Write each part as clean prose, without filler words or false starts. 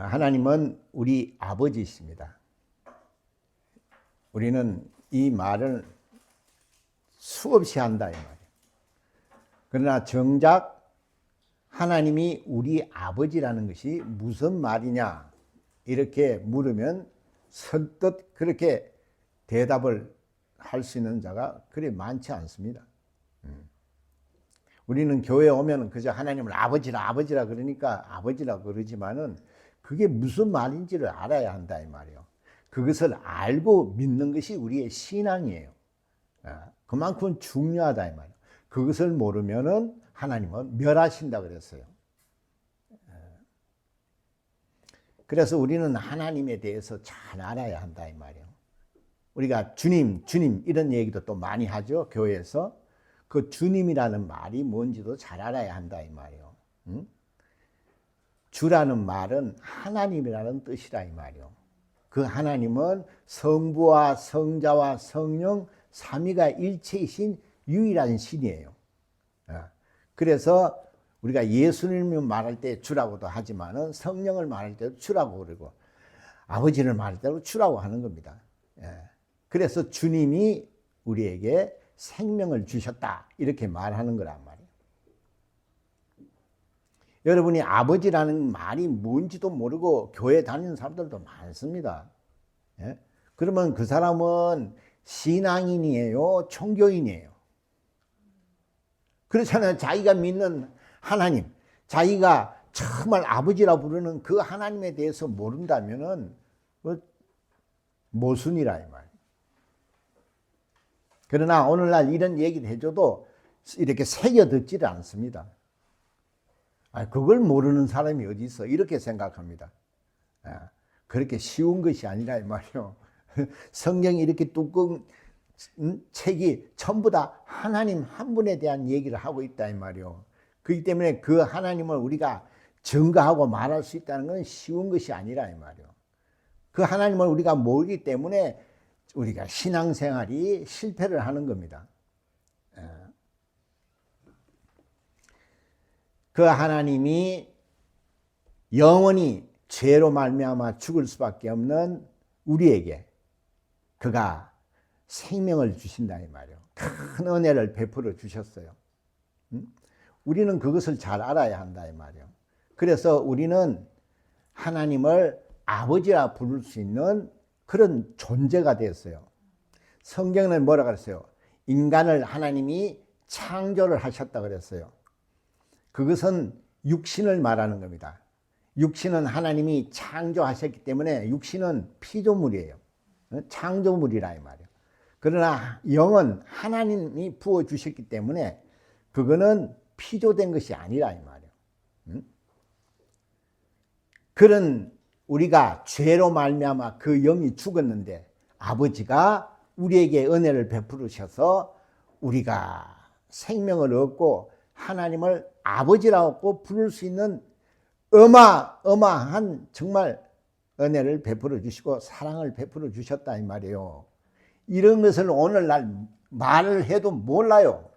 하나님은 우리 아버지이십니다. 우리는 이 말을 수없이 한다 이 말이에요. 그러나 정작 하나님이 우리 아버지라는 것이 무슨 말이냐 이렇게 물으면 선뜻 그렇게 대답을 할 수 있는 자가 그리 많지 않습니다. 우리는 교회에 오면 그저 하나님을 아버지라 그러니까 아버지라 그러지만은 그게 무슨 말인지를 알아야 한다 이 말이에요. 그것을 알고 믿는 것이 우리의 신앙이에요. 그만큼 중요하다 이 말이에요. 그것을 모르면은 하나님은 멸하신다 그랬어요. 그래서 우리는 하나님에 대해서 잘 알아야 한다 이 말이에요. 우리가 주님 이런 얘기도 또 많이 하죠. 교회에서. 그 주님이라는 말이 뭔지도 잘 알아야 한다 이 말이에요. 주라는 말은 하나님이라는 뜻이라 이 말이에요. 그 하나님은 성부와 성자와 성령 삼위가 일체이신 유일한 신이에요. 그래서 우리가 예수님을 말할 때 주라고도 하지만은 성령을 말할 때도 주라고 그러고 아버지를 말할 때도 주라고 하는 겁니다. 그래서 주님이 우리에게 생명을 주셨다 이렇게 말하는 거란 말이에요. 여러분이 아버지라는 말이 뭔지도 모르고 교회 다니는 사람들도 많습니다. 그러면 그 사람은 신앙인이에요, 종교인이에요? 그렇잖아요. 자기가 믿는 하나님, 자기가 정말 아버지라 부르는 그 하나님에 대해서 모른다면은 모순이라 이 말. 그러나 오늘날 이런 얘기를 해줘도 이렇게 새겨 듣지를 않습니다. 그걸 모르는 사람이 어디 있어? 이렇게 생각합니다. 그렇게 쉬운 것이 아니라 이 말이요. 성경이 이렇게 두꺼운 책이 전부 다 하나님 한 분에 대한 얘기를 하고 있다 이 말이요. 그렇기 때문에 그 하나님을 우리가 증거하고 말할 수 있다는 건 쉬운 것이 아니라 이 말이요. 그 하나님을 우리가 모르기 때문에 우리가 신앙생활이 실패를 하는 겁니다. 그 하나님이 영원히 죄로 말미암아 죽을 수밖에 없는 우리에게 그가 생명을 주신다 이 말이에요. 큰 은혜를 베풀어 주셨어요. 우리는 그것을 잘 알아야 한다 이 말이에요. 그래서 우리는 하나님을 아버지라 부를 수 있는 그런 존재가 됐어요. 성경은 뭐라 그랬어요? 인간을 하나님이 창조를 하셨다 그랬어요. 그것은 육신을 말하는 겁니다. 육신은 하나님이 창조하셨기 때문에 육신은 피조물이에요. 창조물이라 이 말이에요. 그러나 영은 하나님이 부어주셨기 때문에 그거는 피조된 것이 아니라 이 말이에요. 그런 우리가 죄로 말미암아 그 영이 죽었는데 아버지가 우리에게 은혜를 베푸셔서 우리가 생명을 얻고 하나님을 아버지라고 부를 수 있는 어마어마한 정말 은혜를 베풀어 주시고 사랑을 베풀어 주셨다 이 말이에요. 이런 것을 오늘날 말을 해도 몰라요.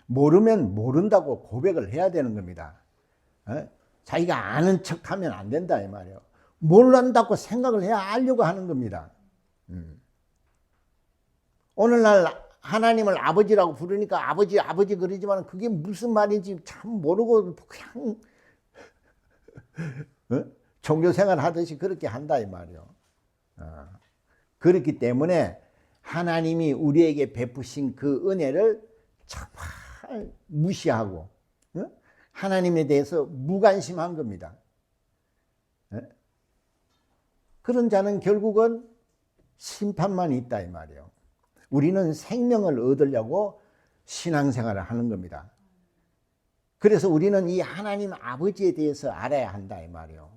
모르면 모른다고 고백을 해야 되는 겁니다. 자기가 아는 척하면 안 된다 이 말이에요. 모른다고 생각을 해야 알려고 하는 겁니다. 오늘날 하나님을 아버지라고 부르니까 아버지 그러지만 그게 무슨 말인지 참 모르고 그냥 종교생활 하듯이 그렇게 한다 이 말이에요. 그렇기 때문에 하나님이 우리에게 베푸신 그 은혜를 정말 무시하고 하나님에 대해서 무관심한 겁니다. 그런 자는 결국은 심판만 있다 이 말이에요. 우리는 생명을 얻으려고 신앙생활을 하는 겁니다. 그래서 우리는 이 하나님 아버지에 대해서 알아야 한다 이 말이에요.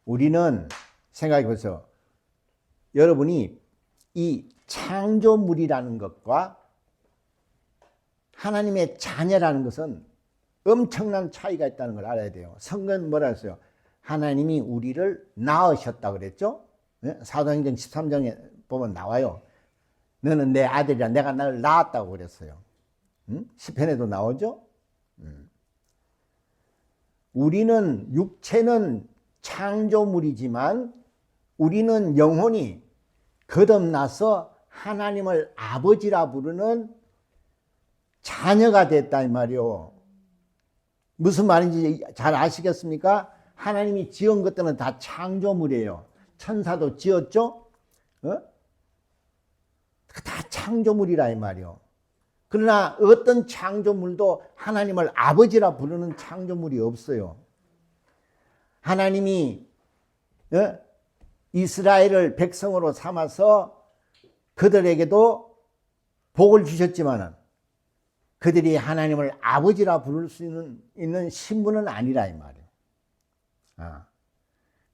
우리는 생각해 보세요. 여러분이 이 창조물이라는 것과 하나님의 자녀라는 것은 엄청난 차이가 있다는 걸 알아야 돼요. 성경은 뭐라 했어요? 하나님이 우리를 낳으셨다 그랬죠? 사도행전 13장에 보면 나와요. 너는 내 아들이라 내가 너를 낳았다고 그랬어요. 시편에도 나오죠? 우리는 육체는 창조물이지만 우리는 영혼이 거듭나서 하나님을 아버지라 부르는 자녀가 됐다 이 말이요. 무슨 말인지 잘 아시겠습니까? 하나님이 지은 것들은 다 창조물이에요. 천사도 지었죠? 다 창조물이라 이 말이요. 그러나 어떤 창조물도 하나님을 아버지라 부르는 창조물이 없어요. 하나님이 이스라엘을 백성으로 삼아서 그들에게도 복을 주셨지만 그들이 하나님을 아버지라 부를 수 있는 신분은 아니라 이 말이에요.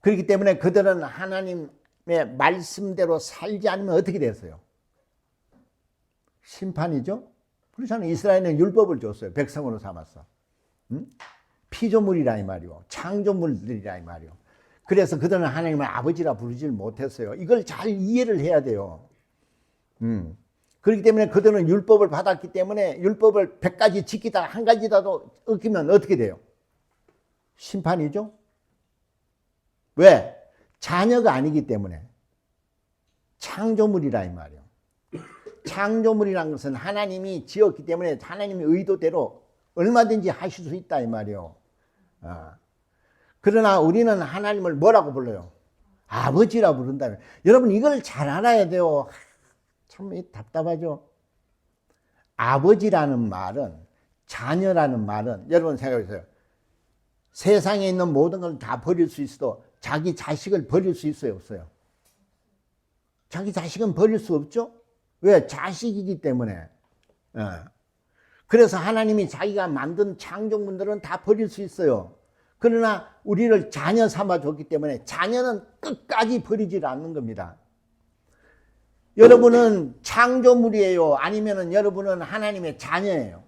그렇기 때문에 그들은 하나님의 말씀대로 살지 않으면 어떻게 됐어요? 심판이죠. 그렇잖아요. 이스라엘은 율법을 줬어요. 백성으로 삼았어. 피조물이라 이 말이요. 창조물들이라 이 말이요. 그래서 그들은 하나님을 아버지라 부르지를 못했어요. 이걸 잘 이해를 해야 돼요. 그렇기 때문에 그들은 율법을 받았기 때문에 율법을 100가지 지키다가 한 가지라도 어기면 어떻게 돼요? 심판이죠. 왜? 자녀가 아니기 때문에. 창조물이라 이 말이에요. 창조물이란 것은 하나님이 지었기 때문에 하나님의 의도대로 얼마든지 하실 수 있다 이 말이에요. 그러나 우리는 하나님을 뭐라고 불러요? 아버지라 부른다. 여러분 이걸 잘 알아야 돼요. 참 답답하죠. 아버지라는 말은, 자녀라는 말은, 여러분 생각해 보세요. 세상에 있는 모든 걸 다 버릴 수 있어도 자기 자식을 버릴 수 있어요, 없어요? 자기 자식은 버릴 수 없죠? 왜? 자식이기 때문에. 그래서 하나님이 자기가 만든 창조물들은 다 버릴 수 있어요. 그러나 우리를 자녀 삼아 줬기 때문에 자녀는 끝까지 버리질 않는 겁니다. 여러분은 창조물이에요? 아니면 여러분은 하나님의 자녀예요?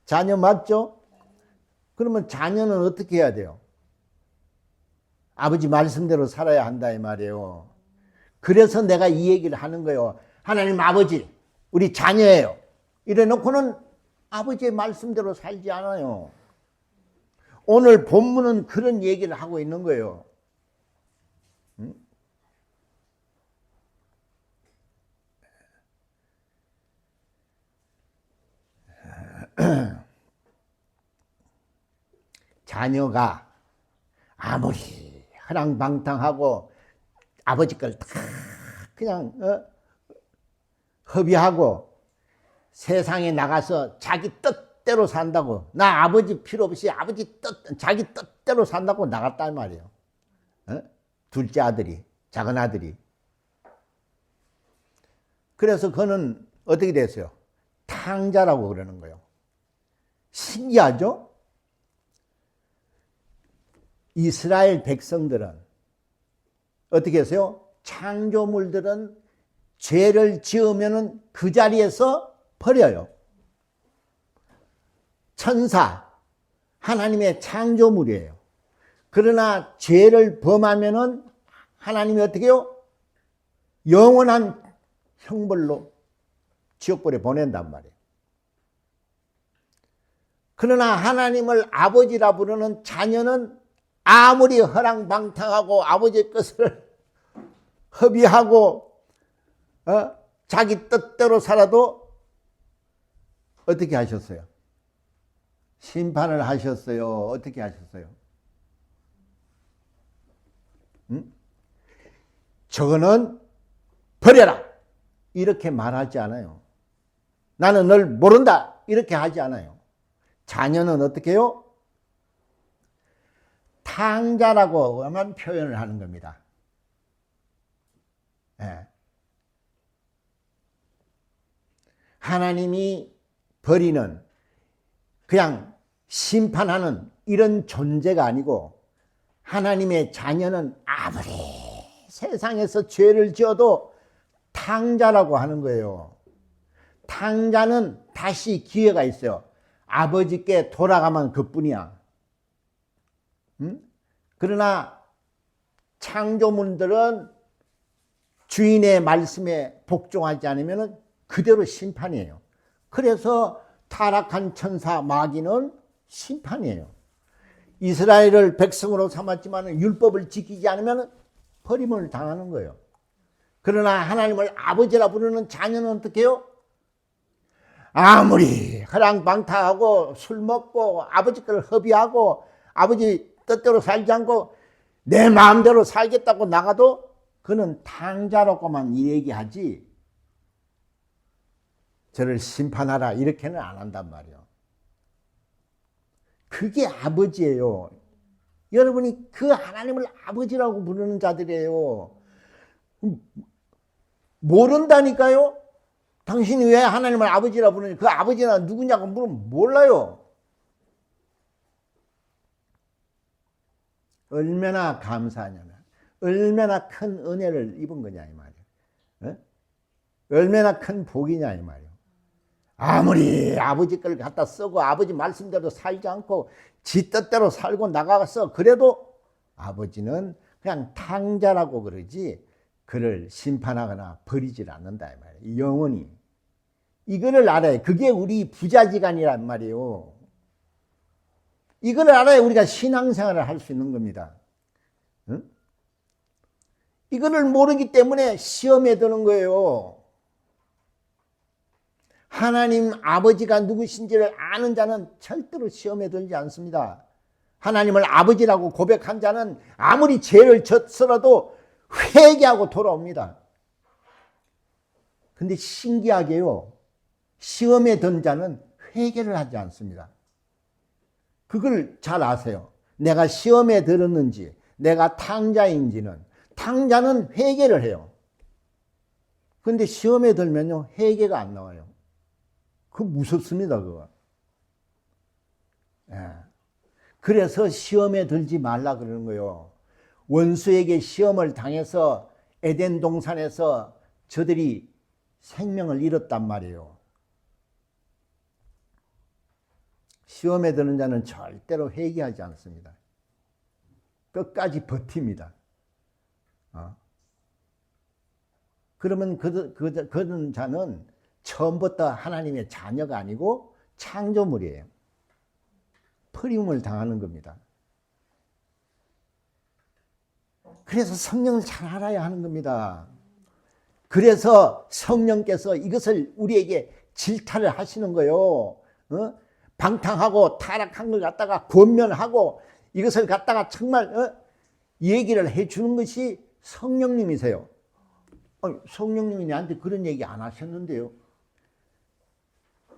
자녀 맞죠? 그러면 자녀는 어떻게 해야 돼요? 아버지 말씀대로 살아야 한다 이 말이에요. 그래서 내가 이 얘기를 하는 거예요. 하나님 아버지, 우리 자녀예요. 이래 놓고는 아버지의 말씀대로 살지 않아요. 오늘 본문은 그런 얘기를 하고 있는 거예요. 자녀가 아무리 허랑방탕하고 아버지 걸 다 그냥 허비하고 세상에 나가서 자기 뜻대로 산다고, 나 아버지 필요 없이 아버지 자기 뜻대로 산다고 나갔단 말이에요. 둘째 아들이, 작은 아들이. 그래서 그는 어떻게 됐어요? 탕자라고 그러는 거예요. 신기하죠? 이스라엘 백성들은 어떻게 했어요? 창조물들은 죄를 지으면 그 자리에서 버려요. 천사, 하나님의 창조물이에요. 그러나 죄를 범하면은 하나님이 어떻게 해요? 영원한 형벌로 지옥불에 보낸단 말이에요. 그러나 하나님을 아버지라 부르는 자녀는 아무리 허랑방탕하고 아버지의 것을 허비하고 자기 뜻대로 살아도 어떻게 하셨어요? 심판을 하셨어요. 어떻게 하셨어요? 저거는 버려라 이렇게 말하지 않아요. 나는 널 모른다 이렇게 하지 않아요. 자녀는 어떻게 해요? 탕자라고만 표현을 하는 겁니다. 네. 하나님이 버리는, 그냥 심판하는 이런 존재가 아니고, 하나님의 자녀는 아무리 세상에서 죄를 지어도 탕자라고 하는 거예요. 탕자는 다시 기회가 있어요. 아버지께 돌아가면 그뿐이야. 그러나 창조물들은 주인의 말씀에 복종하지 않으면 그대로 심판이에요. 그래서 타락한 천사 마귀는 심판이에요. 이스라엘을 백성으로 삼았지만 율법을 지키지 않으면 버림을 당하는 거예요. 그러나 하나님을 아버지라 부르는 자녀는 어떻게 해요? 아무리 허랑방탕하고 술 먹고 아버지 걸 허비하고 아버지 뜻대로 살지 않고 내 마음대로 살겠다고 나가도 그는 탕자라고만 얘기하지 저를 심판하라 이렇게는 안 한단 말이에요. 그게 아버지예요. 여러분이 그 하나님을 아버지라고 부르는 자들이에요. 모른다니까요. 당신이 왜 하나님을 아버지라 부르니 그 아버지가 누구냐고 물으면 몰라요. 얼마나 감사하냐면 얼마나 큰 은혜를 입은 거냐 이 말이에요. 에? 얼마나 큰 복이냐 이 말이에요. 아무리 아버지 걸 갖다 쓰고 아버지 말씀대로 살지 않고 지 뜻대로 살고 나가서 그래도 아버지는 그냥 탕자라고 그러지 그를 심판하거나 버리질 않는다 이 말이에요. 영원히. 이거를 알아야 그게 우리 부자지간이란 말이에요. 이걸 알아야 우리가 신앙생활을 할 수 있는 겁니다. 응? 이거를 모르기 때문에 시험에 드는 거예요. 하나님 아버지가 누구신지를 아는 자는 절대로 시험에 들지 않습니다. 하나님을 아버지라고 고백한 자는 아무리 죄를 졌더라도 회개하고 돌아옵니다. 근데 신기하게요. 시험에 든 자는 회개를 하지 않습니다. 그걸 잘 아세요. 내가 시험에 들었는지 내가 탕자인지는 탕자는 회개를 해요. 그런데 시험에 들면요 회개가 안 나와요. 그거 무섭습니다. 그거. 예. 그래서 시험에 들지 말라 그러는 거예요. 원수에게 시험을 당해서 에덴 동산에서 저들이 생명을 잃었단 말이에요. 시험에 드는 자는 절대로 회개하지 않습니다. 끝까지 버팁니다. 그러면 그런 자는 처음부터 하나님의 자녀가 아니고 창조물이에요. 버림을 당하는 겁니다. 그래서 성령을 잘 알아야 하는 겁니다. 그래서 성령께서 이것을 우리에게 질타를 하시는 거예요. 방탕하고 타락한 걸 갖다가 권면하고 이것을 갖다가 정말 얘기를 해주는 것이 성령님이세요. 성령님이 나한테 그런 얘기 안 하셨는데요.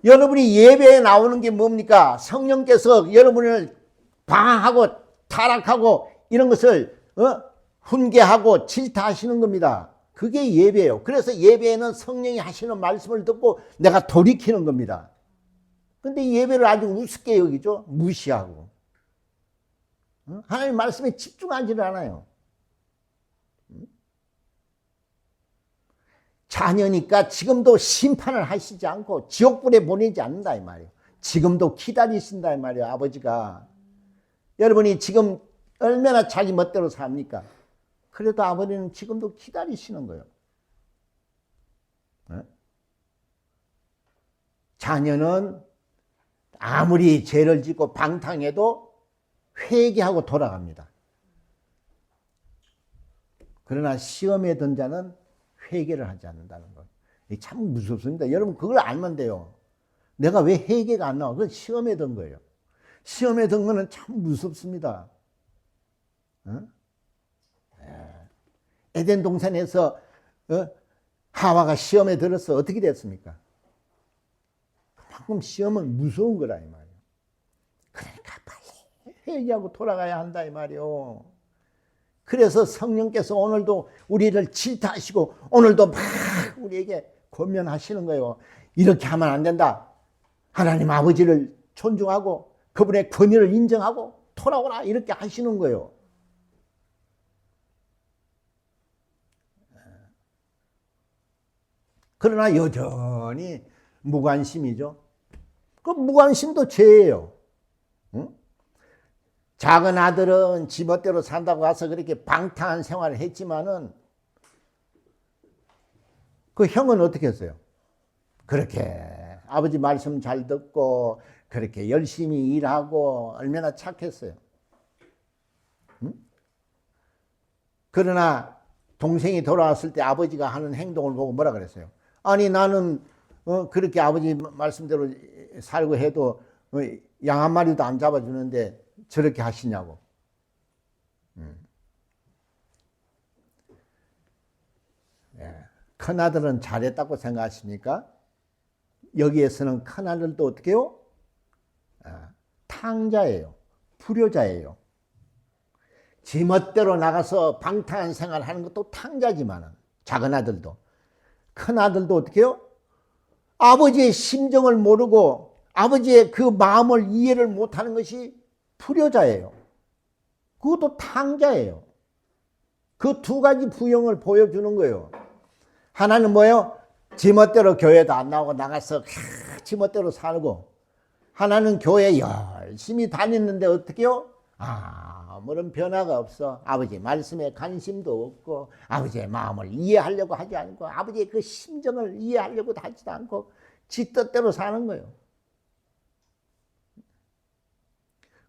여러분이 예배에 나오는 게 뭡니까? 성령께서 여러분을 방황하고 타락하고 이런 것을 훈계하고 질타하시는 겁니다. 그게 예배예요. 그래서 예배에는 성령이 하시는 말씀을 듣고 내가 돌이키는 겁니다. 근데 예배를 아주 우습게 여기죠. 무시하고. 하나님 말씀에 집중하지를 않아요. 자녀니까 지금도 심판을 하시지 않고 지옥불에 보내지 않는다 이 말이에요. 지금도 기다리신다 이 말이에요. 아버지가. 여러분이 지금 얼마나 자기 멋대로 삽니까? 그래도 아버지는 지금도 기다리시는 거예요. 자녀는 아무리 죄를 짓고 방탕해도 회개하고 돌아갑니다. 그러나 시험에 든 자는 회개를 하지 않는다는 것. 이게 참 무섭습니다. 여러분 그걸 알면 돼요. 내가 왜 회개가 안 나와? 그건 시험에 든 거예요. 시험에 든 거는 참 무섭습니다. 에덴 동산에서 하와가 시험에 들어서 어떻게 됐습니까? 방금 시험은 무서운 거라 이 말이에요. 그러니까 빨리 회개하고 돌아가야 한다 이 말이에요. 그래서 성령께서 오늘도 우리를 질타하시고 오늘도 막 우리에게 권면하시는 거예요. 이렇게 하면 안 된다. 하나님 아버지를 존중하고 그분의 권위를 인정하고 돌아오라 이렇게 하시는 거예요. 그러나 여전히 무관심이죠. 그 무관심도 죄예요. 응? 작은 아들은 지멋대로 산다고 와서 그렇게 방탕한 생활을 했지만은 그 형은 어떻게 했어요? 그렇게 아버지 말씀 잘 듣고 그렇게 열심히 일하고 얼마나 착했어요. 응? 그러나 동생이 돌아왔을 때 아버지가 하는 행동을 보고 뭐라 그랬어요? 아니 나는 그렇게 아버지 말씀대로 살고 해도 양 한 마리도 안 잡아주는데 저렇게 하시냐고. 예. 큰아들은 잘했다고 생각하십니까? 여기에서는 큰아들도 어떻게 해요? 탕자예요. 불효자예요. 지멋대로 나가서 방탕한 생활을 하는 것도 탕자지만은 작은 아들도. 큰아들도 어떻게 해요? 아버지의 심정을 모르고 아버지의 그 마음을 이해를 못하는 것이 불효자예요. 그것도 탕자예요. 그 두 가지 부형을 보여주는 거예요. 하나는 뭐예요? 지멋대로 교회도 안 나오고 나가서 지멋대로 살고, 하나는 교회 열심히 다니는데 어떻게 해요? 아무런 변화가 없어. 아버지 말씀에 관심도 없고 아버지의 마음을 이해하려고 하지 않고 아버지의 그 심정을 이해하려고 하지도 않고 지 뜻대로 사는 거예요.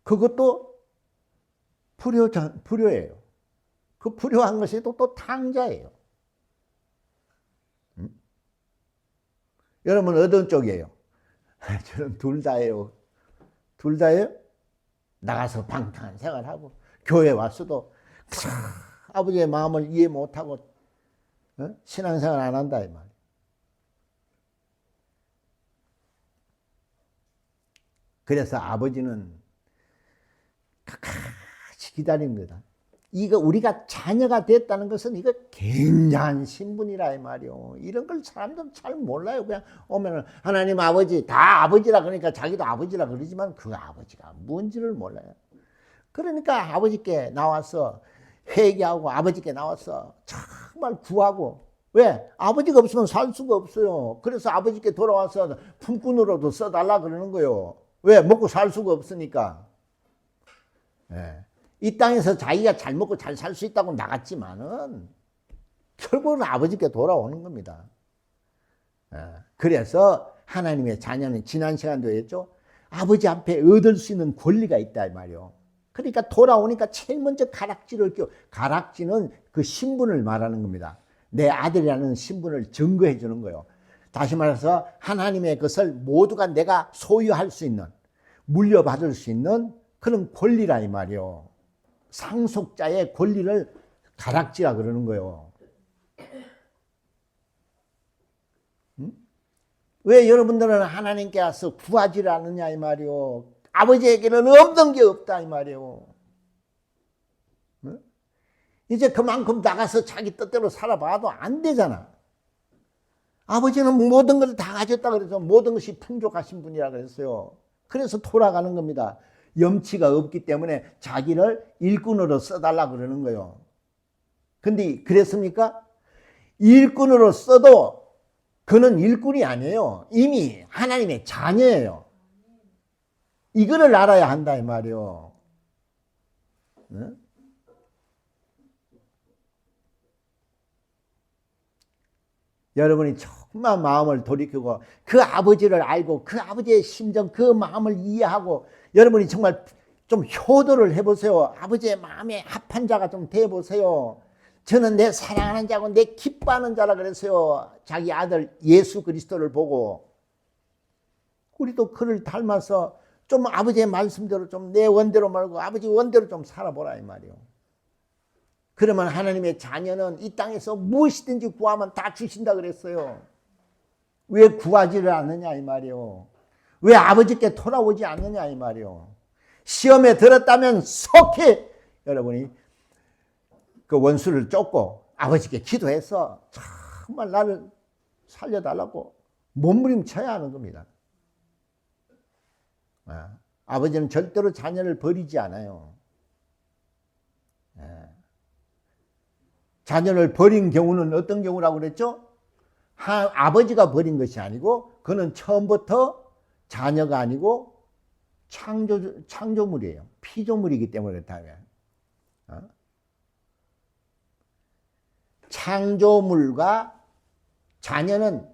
그것도 불효예요. 그 불효한 것이 또 탕자예요. 여러분 어떤 쪽이에요? 저는 둘 다예요. 둘 다예요? 나가서 방탕한 생활하고 교회 왔어도 아버지의 마음을 이해 못하고 신앙생활 안 한다 이 말이에요. 그래서 아버지는 끝까지 기다린 거다. 이거 우리가 자녀가 됐다는 것은 이거 굉장한 신분이라 이 말이요. 이런 걸 사람들은 잘 몰라요. 그냥 오면은 하나님 아버지 다 아버지라 그러니까 자기도 아버지라 그러지만 그 아버지가 뭔지를 몰라요. 그러니까 아버지께 나와서 회개하고 아버지께 나와서 정말 구하고, 왜? 아버지가 없으면 살 수가 없어요. 그래서 아버지께 돌아와서 품꾼으로도 써달라 그러는 거예요. 왜? 먹고 살 수가 없으니까. 네. 이 땅에서 자기가 잘 먹고 잘 살 수 있다고 나갔지만은 결국은 아버지께 돌아오는 겁니다. 그래서 하나님의 자녀는 지난 시간도 했죠. 아버지 앞에 얻을 수 있는 권리가 있다 이 말이요. 그러니까 돌아오니까 제일 먼저 가락지를 껴. 가락지는 그 신분을 말하는 겁니다. 내 아들이라는 신분을 증거해 주는 거예요. 다시 말해서 하나님의 것을 모두가 내가 소유할 수 있는, 물려받을 수 있는 그런 권리라 이 말이요. 상속자의 권리를 가락지라 그러는 거예요. 왜 여러분들은 하나님께 와서 구하지를 않느냐 이 말이요. 아버지에게는 없는 게 없다 이 말이요. 이제 그만큼 나가서 자기 뜻대로 살아봐도 안 되잖아. 아버지는 모든 걸 다 가졌다 그래서 모든 것이 풍족하신 분이라 그랬어요. 그래서 돌아가는 겁니다. 염치가 없기 때문에 자기를 일꾼으로 써달라 그러는 거예요. 근데 그랬습니까? 일꾼으로 써도 그는 일꾼이 아니에요. 이미 하나님의 자녀예요. 이거를 알아야 한다 이 말이요. 응? 여러분이 정말 마음을 돌이키고 그 아버지를 알고 그 아버지의 심정, 그 마음을 이해하고 여러분이 정말 좀 효도를 해보세요. 아버지의 마음에 합한 자가 좀 돼보세요. 저는 내 사랑하는 자고 내 기뻐하는 자라 그랬어요. 자기 아들 예수 그리스도를 보고. 우리도 그를 닮아서 좀 아버지의 말씀대로 좀 내 원대로 말고 아버지 원대로 좀 살아보라 이 말이요. 그러면 하나님의 자녀는 이 땅에서 무엇이든지 구하면 다 주신다 그랬어요. 왜 구하지를 않느냐 이 말이요. 왜 아버지께 돌아오지 않느냐 이 말이요. 시험에 들었다면 속히 여러분이 그 원수를 쫓고 아버지께 기도해서 정말 나를 살려달라고 몸부림쳐야 하는 겁니다. 아버지는 절대로 자녀를 버리지 않아요. 자녀를 버린 경우는 어떤 경우라고 그랬죠? 아버지가 버린 것이 아니고 그는 처음부터 자녀가 아니고 창조물이에요. 피조물이기 때문에 그렇다면. 창조물과 자녀는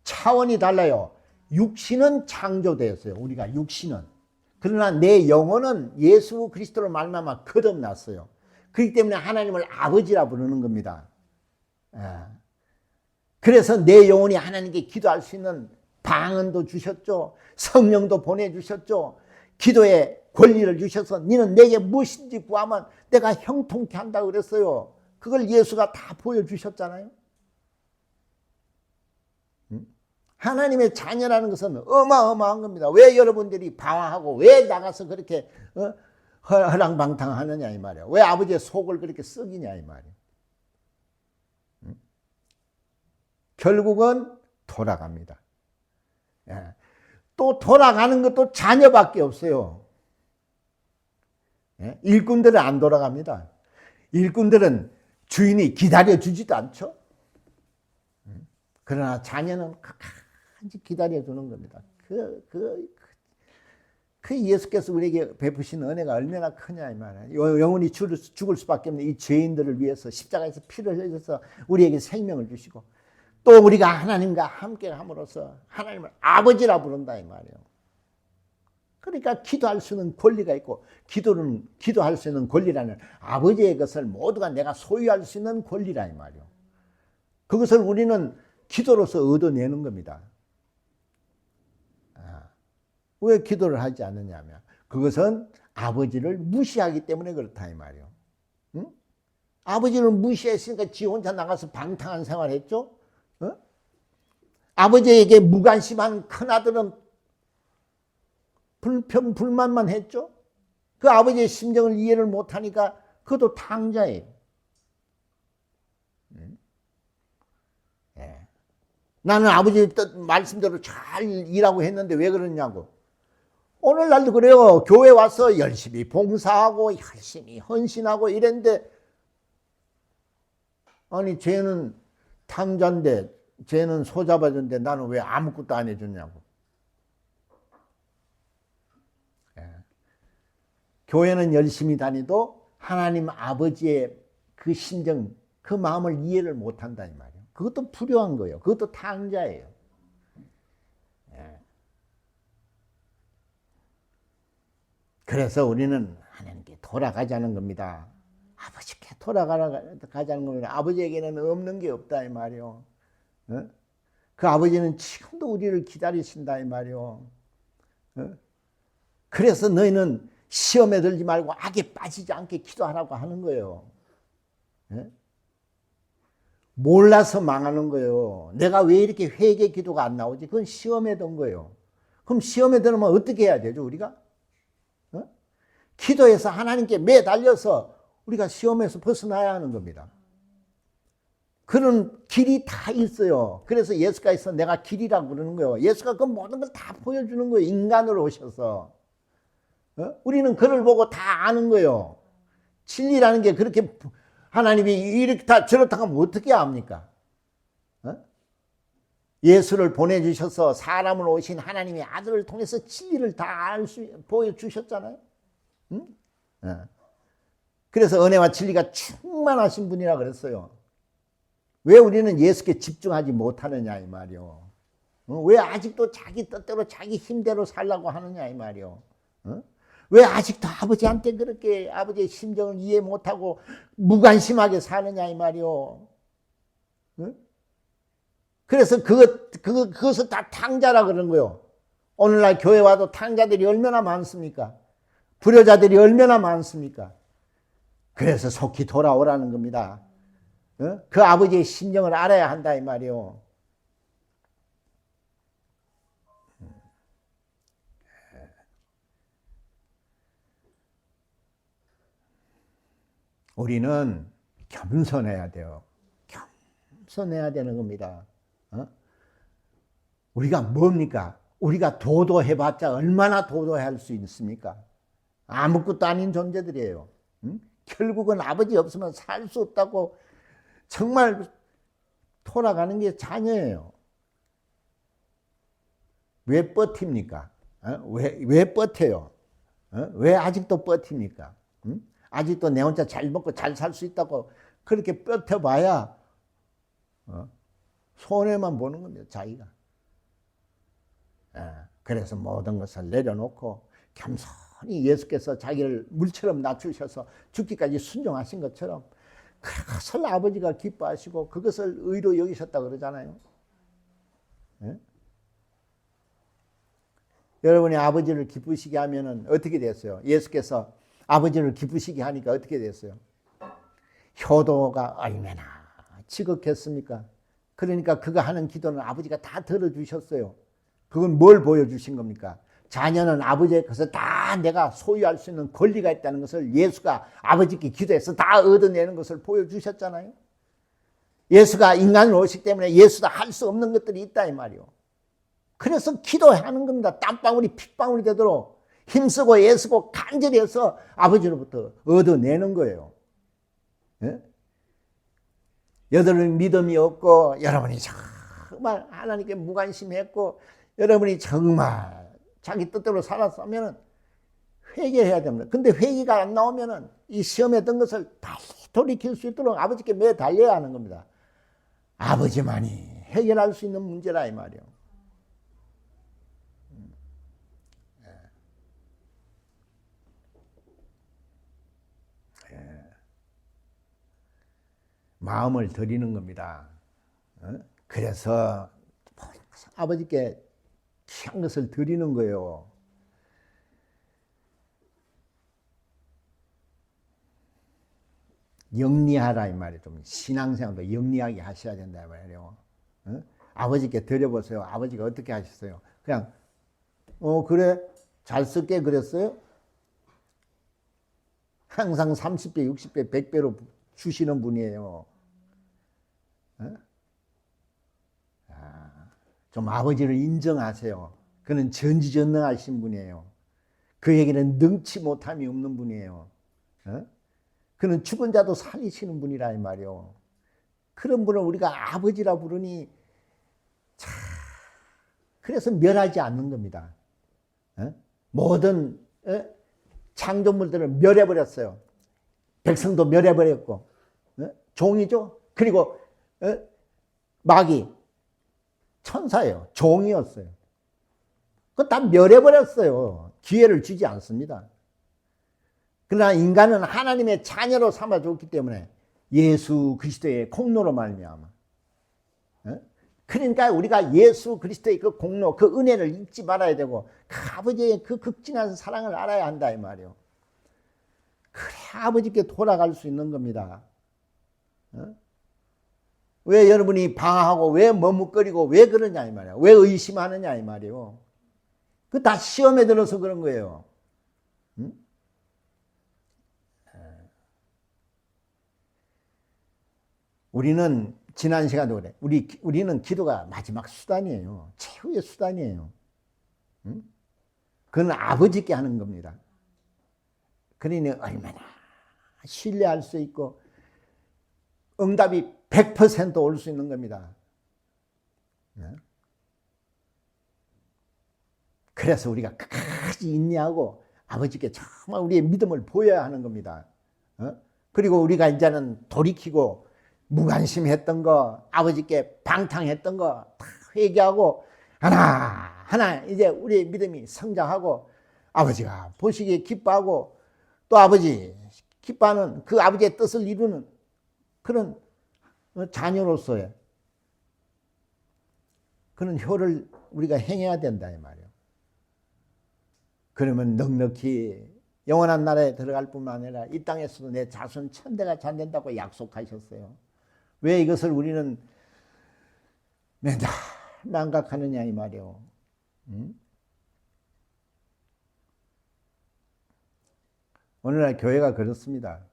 차원이 달라요. 육신은 창조되었어요. 우리가 육신은. 그러나 내 영혼은 예수 그리스도로 말미암아 거듭났어요. 그렇기 때문에 하나님을 아버지라 부르는 겁니다. 그래서 내 영혼이 하나님께 기도할 수 있는 방언도 주셨죠. 성령도 보내주셨죠. 기도의 권리를 주셔서 너는 내게 무엇인지 구하면 내가 형통케 한다고 그랬어요. 그걸 예수가 다 보여주셨잖아요. 하나님의 자녀라는 것은 어마어마한 겁니다. 왜 여러분들이 방황하고 왜 나가서 그렇게 허랑방탕하느냐 이 말이에요. 왜 아버지의 속을 그렇게 썩이냐 이 말이에요. 결국은 돌아갑니다. 또 돌아가는 것도 자녀밖에 없어요. 일꾼들은 안 돌아갑니다. 일꾼들은 주인이 기다려주지도 않죠. 그러나 자녀는 끝까지 기다려주는 겁니다. 그 예수께서 우리에게 베푸신 은혜가 얼마나 크냐 이 말이에요. 영원히 죽을 수밖에 없는 이 죄인들을 위해서 십자가에서 피를 흘려서 우리에게 생명을 주시고 또 우리가 하나님과 함께 함으로써 하나님을 아버지라 부른다 이 말이에요. 그러니까 기도할 수 있는 권리가 있고 기도할 수 있는 권리라는 아버지의 것을 모두가 내가 소유할 수 있는 권리라 이 말이에요. 그것을 우리는 기도로서 얻어내는 겁니다. 왜 기도를 하지 않느냐면 그것은 아버지를 무시하기 때문에 그렇다 이 말이에요. 응? 아버지를 무시했으니까 지 혼자 나가서 방탕한 생활했죠. 아버지에게 무관심한 큰아들은 불평 불만만 했죠. 그 아버지의 심정을 이해를 못하니까 그것도 탕자예요. 나는 아버지 말씀대로 잘 일하고 했는데 왜 그러냐고. 오늘날도 그래요. 교회 와서 열심히 봉사하고 열심히 헌신하고 이랬는데 아니 쟤는 탕자인데 쟤는 소잡아줬는데 나는 왜 아무것도 안 해줬냐고. 교회는 열심히 다니도 하나님 아버지의 그 심정, 그 마음을 이해를 못한다 이 말이에요. 그것도 불효한 거예요. 그것도 탕자예요. 그래서 우리는 하나님께 돌아가자는 겁니다. 아버지께 돌아가자는 겁니다. 아버지에게는 없는 게 없다 이 말이에요. 그 아버지는 지금도 우리를 기다리신다 이 말이에요. 그래서 너희는 시험에 들지 말고 악에 빠지지 않게 기도하라고 하는 거예요. 몰라서 망하는 거예요. 내가 왜 이렇게 회개 기도가 안 나오지? 그건 시험에 든 거예요. 그럼 시험에 들면 어떻게 해야 되죠 우리가? 기도해서 하나님께 매달려서 우리가 시험에서 벗어나야 하는 겁니다. 그런 길이 다 있어요. 그래서 예수가 있어 내가 길이라고 그러는 거예요. 예수가 그 모든 걸 다 보여주는 거예요. 인간으로 오셔서. 우리는 그를 보고 다 아는 거예요. 진리라는 게 그렇게 하나님이 이렇게 다 저렇다 하면 어떻게 압니까? 예수를 보내주셔서 사람을 오신 하나님의 아들을 통해서 진리를 다 보여주셨잖아요. 그래서 은혜와 진리가 충만하신 분이라 그랬어요. 왜 우리는 예수께 집중하지 못하느냐 이 말이요. 왜 아직도 자기 뜻대로 자기 힘대로 살라고 하느냐 이 말이요. 왜 아직도 아버지한테 그렇게 아버지의 심정을 이해 못하고 무관심하게 사느냐 이 말이요. 그래서 그것을 다 탕자라 그런 거요. 오늘날 교회 와도 탕자들이 얼마나 많습니까? 불효자들이 얼마나 많습니까? 그래서 속히 돌아오라는 겁니다. 그 아버지의 심정을 알아야 한다 이 말이요. 우리는 겸손해야 돼요. 겸손해야 되는 겁니다. 우리가 뭡니까? 우리가 도도해봤자 얼마나 도도할 수 있습니까? 아무것도 아닌 존재들이에요. 결국은 아버지 없으면 살 수 없다고 정말 돌아가는 게 자녀예요. 왜 버팁니까? 왜 버텨요? 왜 아직도 버팁니까? 아직도 내 혼자 잘 먹고 잘 살 수 있다고 그렇게 버텨봐야 손해만 보는 겁니다. 자기가. 그래서 모든 것을 내려놓고 겸손히 예수께서 자기를 물처럼 낮추셔서 죽기까지 순종하신 것처럼 그것을 아버지가 기뻐하시고 그것을 의로 여기셨다 그러잖아요. 예? 여러분이 아버지를 기쁘시게 하면은 어떻게 됐어요? 예수께서 아버지를 기쁘시게 하니까 어떻게 됐어요? 효도가 얼마나 지극했습니까? 그러니까 그가 하는 기도는 아버지가 다 들어주셨어요. 그건 뭘 보여주신 겁니까? 자녀는 아버지의 것을 다 내가 소유할 수 있는 권리가 있다는 것을 예수가 아버지께 기도해서 다 얻어내는 것을 보여주셨잖아요. 예수가 인간으로 오시기 때문에 예수도 할 수 없는 것들이 있다 이 말이요. 그래서 기도하는 겁니다. 땀방울이 핏방울이 되도록 힘쓰고 애쓰고 간절히 해서 아버지로부터 얻어내는 거예요. 예? 여러분 믿음이 없고 여러분이 정말 하나님께 무관심했고 여러분이 정말 자기 뜻대로 살았으면 회개해야 됩니다. 근데 회개가 안 나오면 이 시험했던 것을 빨리 돌이킬 수 있도록 아버지께 매 달려야 하는 겁니다. 아버지만이 해결할 수 있는 문제라 이 말이에요. 마음을 드리는 겁니다. 그래서 아버지께 귀한 것을 드리는 거예요. 영리하라 이 말이에요. 좀 신앙생활도 영리하게 하셔야 된다 이 말이에요. 아버지께 드려보세요. 아버지가 어떻게 하셨어요? 그냥 그래 잘 쓸게 그랬어요? 항상 30배, 60배, 100배로 주시는 분이에요. 좀 아버지를 인정하세요. 그는 전지전능하신 분이에요. 그에게는 능치 못함이 없는 분이에요. 그는 죽은 자도 살리시는 분이라 이 말이요. 그런 분을 우리가 아버지라 부르니 그래서 멸하지 않는 겁니다. 모든 창조물들을 멸해버렸어요. 백성도 멸해버렸고 종이죠. 그리고 마귀 천사예요. 종이었어요. 그거 다 멸해버렸어요. 기회를 주지 않습니다. 그러나 인간은 하나님의 자녀로 삼아줬기 때문에 예수 그리스도의 공로로 말미암아. 그러니까 우리가 예수 그리스도의 그 공로, 그 은혜를 잊지 말아야 되고 그 아버지의 그 극진한 사랑을 알아야 한다 이 말이에요. 그래 아버지께 돌아갈 수 있는 겁니다. 왜 여러분이 방황하고 왜 머뭇거리고 왜 그러냐 이 말이에요. 왜 의심하느냐 이 말이에요. 그 다 시험에 들어서 그런 거예요. 우리는 지난 시간도 그래. 우리는 기도가 마지막 수단이에요. 최후의 수단이에요. 그건 아버지께 하는 겁니다. 그러니 얼마나 신뢰할 수 있고 응답이 100% 올 수 있는 겁니다. 그래서 우리가 끝까지 인내하고 아버지께 정말 우리의 믿음을 보여야 하는 겁니다. 그리고 우리가 이제는 돌이키고 무관심했던 거, 아버지께 방탕했던 거 다 회개하고 하나 이제 우리의 믿음이 성장하고 아버지가 보시기에 기뻐하고 또 아버지 기뻐하는 그 아버지의 뜻을 이루는 그런 자녀로서의 그런 효를 우리가 행해야 된다 이 말이에요. 그러면 넉넉히 영원한 나라에 들어갈 뿐만 아니라 이 땅에서도 내 자손 천대가 잔된다고 약속하셨어요. 왜 이것을 우리는 맨날 망각하느냐 이 말이에요. 오늘날 교회가 그렇습니다.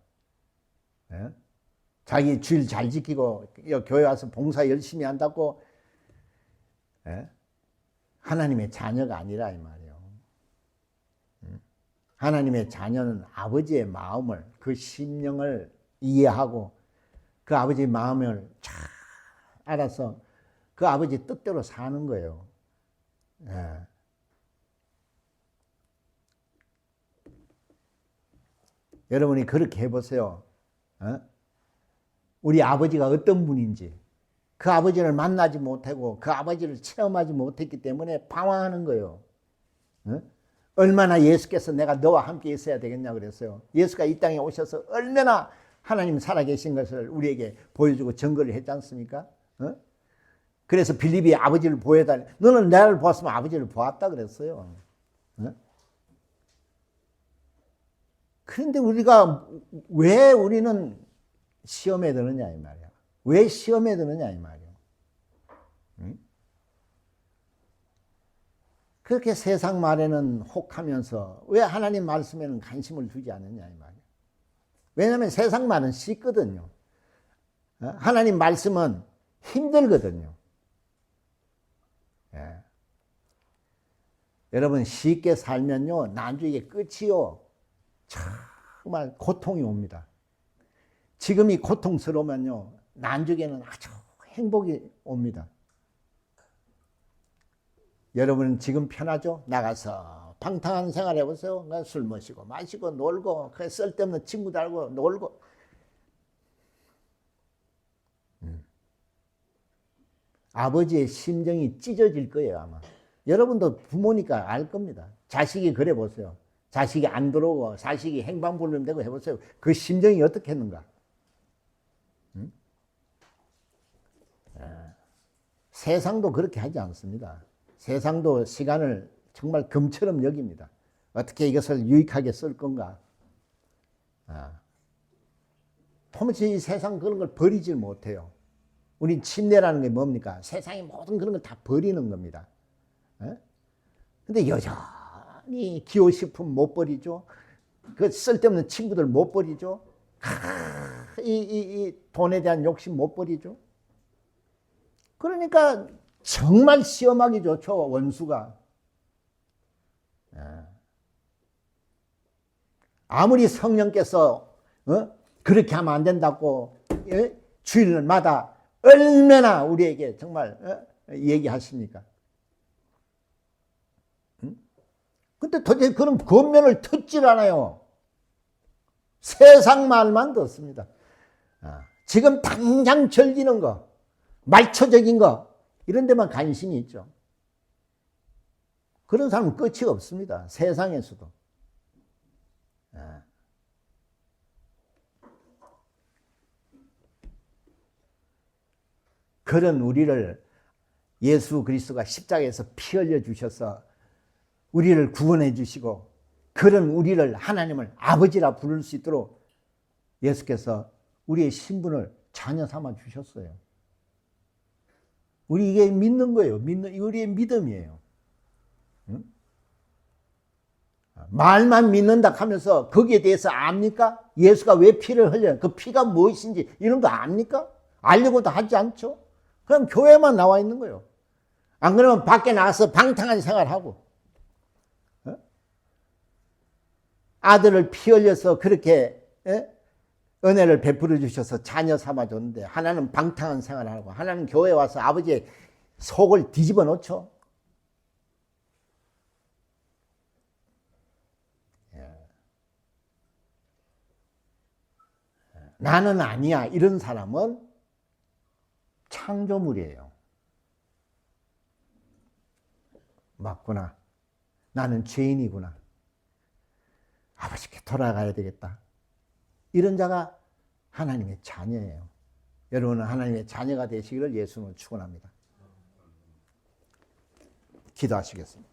자기 주일 잘 지키고 교회 와서 봉사 열심히 한다고 하나님의 자녀가 아니라 이 말이에요. 하나님의 자녀는 아버지의 마음을 그 심령을 이해하고 그 아버지의 마음을 잘 알아서 그 아버지 뜻대로 사는 거예요. 여러분이 그렇게 해보세요. 우리 아버지가 어떤 분인지 그 아버지를 만나지 못하고 그 아버지를 체험하지 못했기 때문에 방황하는 거예요. 어? 얼마나 예수께서 내가 너와 함께 있어야 되겠냐 그랬어요. 예수가 이 땅에 오셔서 얼마나 하나님 살아계신 것을 우리에게 보여주고 증거를 했지 않습니까? 어? 그래서 빌립이 아버지를 보여달라. 너는 나를 보았으면 아버지를 보았다 그랬어요. 어? 그런데 우리가 왜 우리는 시험에 드느냐 이 말이야. 왜 시험에 드느냐 이 말이야. 응? 그렇게 세상 말에는 혹하면서 왜 하나님 말씀에는 관심을 두지 않느냐 이 말이야. 왜냐하면 세상 말은 쉽거든요. 하나님 말씀은 힘들거든요. 예. 여러분 쉽게 살면요 나중에 끝이요 정말 고통이 옵니다. 지금이 고통스러우면요 나중에는 아주 행복이 옵니다. 여러분은 지금 편하죠? 나가서 방탕한 생활 해보세요. 술 마시고 마시고 놀고 쓸데없는 친구들하고 놀고 아버지의 심정이 찢어질 거예요 아마. 여러분도 부모니까 알 겁니다. 자식이 그래 보세요. 자식이 안 들어오고 자식이 행방불명되고 해보세요. 그 심정이 어떻게 했는가. 응? 세상도 그렇게 하지 않습니다. 세상도 시간을 정말 금처럼 여깁니다. 어떻게 이것을 유익하게 쓸 건가. 도무지 이 세상 그런 걸 버리질 못해요. 우린 침례라는 게 뭡니까? 세상의 모든 그런 걸 다 버리는 겁니다. 근데 여전히 기호식품 못 버리죠. 그 쓸데없는 친구들 못 버리죠. 이 돈에 대한 욕심 못 버리죠. 그러니까 정말 시험하기 좋죠, 원수가. 아무리 성령께서 그렇게 하면 안 된다고 주일마다 얼마나 우리에게 정말 얘기하십니까? 근데 도대체 그런 권면을 듣질 않아요. 세상 말만 듣습니다. 지금 당장 즐기는 거, 말초적인 거 이런 데만 관심이 있죠. 그런 사람은 끝이 없습니다. 세상에서도. 그런 우리를 예수 그리스도가 십자가에서 피 흘려 주셔서 우리를 구원해 주시고 그런 우리를 하나님을 아버지라 부를 수 있도록 예수께서 우리의 신분을 자녀 삼아 주셨어요. 우리 이게 믿는 거예요. 우리의 믿음이에요. 응? 말만 믿는다 하면서 거기에 대해서 압니까? 예수가 왜 피를 흘려요? 그 피가 무엇인지 이런 거 압니까? 알려고도 하지 않죠. 그럼 교회만 나와 있는 거예요. 안 그러면 밖에 나가서 방탕한 생활하고 아들을 피 흘려서 그렇게 은혜를 베풀어 주셔서 자녀 삼아 줬는데 하나는 방탕한 생활하고 하나는 교회 와서 아버지의 속을 뒤집어 놓죠. 나는 아니야 이런 사람은 창조물이에요. 맞구나. 나는 죄인이구나. 아버지께 돌아가야 되겠다. 이런 자가 하나님의 자녀예요. 여러분은 하나님의 자녀가 되시기를 예수님을 축원합니다. 기도하시겠습니다.